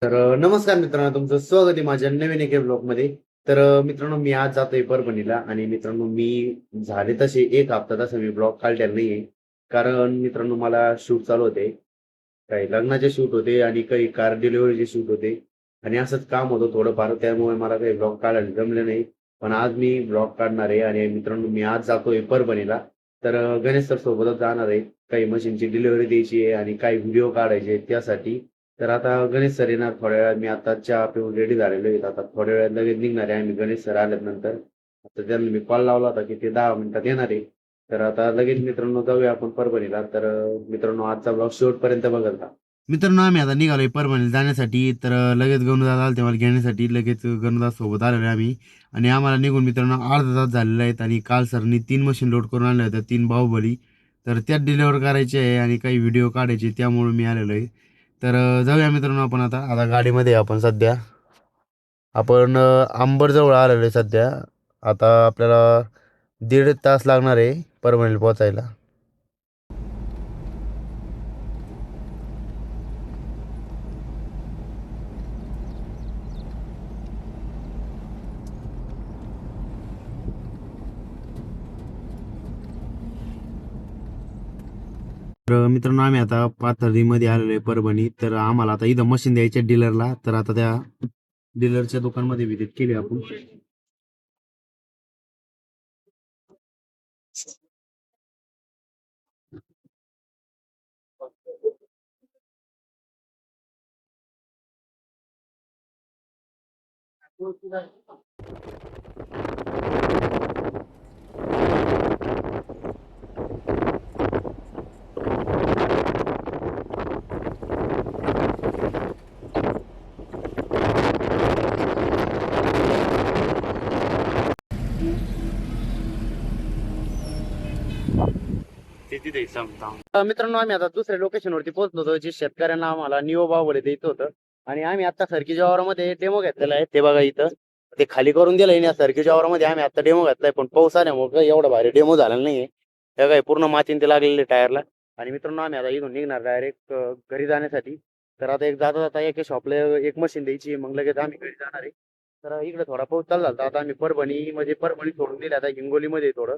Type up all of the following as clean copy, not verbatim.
नमस्कार मित्रांनो, तुमचं स्वागत आहे माझ्या नवीन एका ब्लॉगमध्ये. मित्रांनो, मी आज जातोय परभणीला आणि मित्रांनो मी झाले तसे 1 हफ्ता तसं मी ब्लॉग काढलेला नाहीये. कारण मित्रांनो मला शूट चालू होते. काही लग्नाचे शूट होते आणि काही कार डिलिव्हरीचे शूट होते आणि असंच काम होतं थोडंफार. त्यामुळे मला काही ब्लॉग काढायला जमले नाही. पण आज मी ब्लॉग काढणार आहे आणि मित्रांनो मी आज जातोय परभणीला. गणेश सर सोबतच जाणार आहे. काही मशीनची डिलिव्हरी द्यायची आहे आणि काही व्हिडिओ काढायचे आहेत त्यासाठी. आता गणेश सर येणार थोड्या वेळात. मी आता चहा पिऊन रेडी झालेलो आहे. आता थोड्या वेळात लगेच निघणार आहे आम्ही गणेश सर आल्यानंतर. आता त्यांना मी कॉल लावला होता की ते 10 मिनिटात येणार आहे. आता लगेच मित्रांनो जाऊया आपण परभणीला. मित्रांनो आजचा ब्लॉग शेवटपर्यंत बघत राहा. मित्रांनो आम्ही आता निघालोय परभणीला जाण्यासाठी. लगेच गणूदादा आलते मला घेण्यासाठी. लगेच गणूदादा सोबत आलेलो आहे आम्ही आणि आम्हाला निघून मित्रांनो अर्धा तास झालेला आहेत आणि काल सरनी 3 मशीन लोड करून आणल्या होत्या, 3 बाहुबली. त्यात डिलिव्हर करायचे आहे आणि काही व्हिडिओ काढायचे, त्यामुळे मी आलेलो आहे. जाऊया मित्रांनो आपण आता आता गाडीमध्ये आहे आपण सध्या. आपण अंबरजवळ आलेलो आहे सध्या. आता आपल्याला 1.5 तास लागणार आहे परभणीला पोहोचायला. मित्रांनो आम्ही आता पाथर्डीमध्ये आलेलो आहे परभणी. आम्हाला आता इथं मशीन द्यायच्या डीलरला. आता त्या डीलरच्या दुकानमध्ये व्हिजिट केली आपण. मित्रांनो आम्ही आता दुसऱ्या लोकेशनवरती पोहोचलो होतो, जे शेतकऱ्यांना आम्हाला निओ बाहुबली द्यायचं होतं. आणि आम्ही आता सरकीच्या वावरामध्ये डेमो घेतलेला आहे. ते बघा इथं ते खाली करून दिलंय ना. सरकीच्या वावरामध्ये आम्ही आता डेमो घेतलाय, पण पाऊस आल्यामुळे एवढा भारी डेमो झालेला नाहीये. हे काय पूर्ण मातीन ते लागलेले टायरला. आणि मित्रांनो आम्ही आता इथून निघणार डायरेक्ट घरी जाण्यासाठी. आता एक जाता जाता एक शॉपला एक मशीन द्यायची, मग लगेच आम्ही घरी जाणार आहे. इकडे थोडा पाऊस चालू झाला. आता आम्ही परभणी म्हणजे परभणी सोडून दिली, आता हिंगोलीमध्ये आहे थोडं.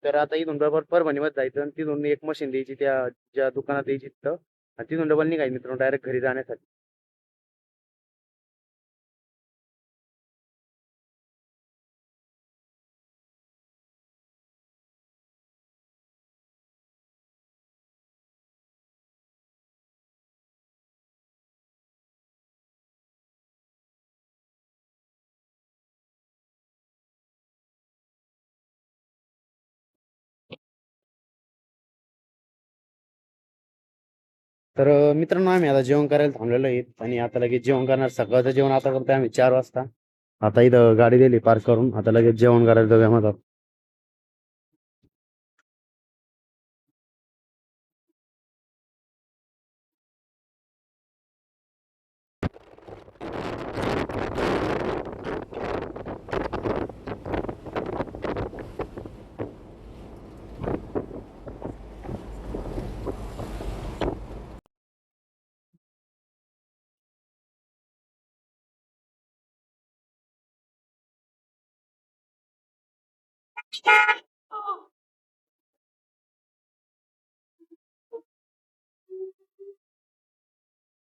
आता इथून डबल परभणीमध्ये जायचं आणि तिथून एक मशीन द्यायची त्या ज्या दुकानात द्यायची तिथं. आणि तिथून डबल निघायचं मित्रांनो डायरेक्ट घरी जाण्यासाठी. मित्रांनो आम्ही आता जेवण करायला थांबलेलो आहे आणि आता लगेच जेवण करणार. सकाळचं जेवण आता करतोय आम्ही 4 वाजता. आता इथं गाडी दिली पार्क करून. आता लगेच जेवण करायला जाऊया माझा.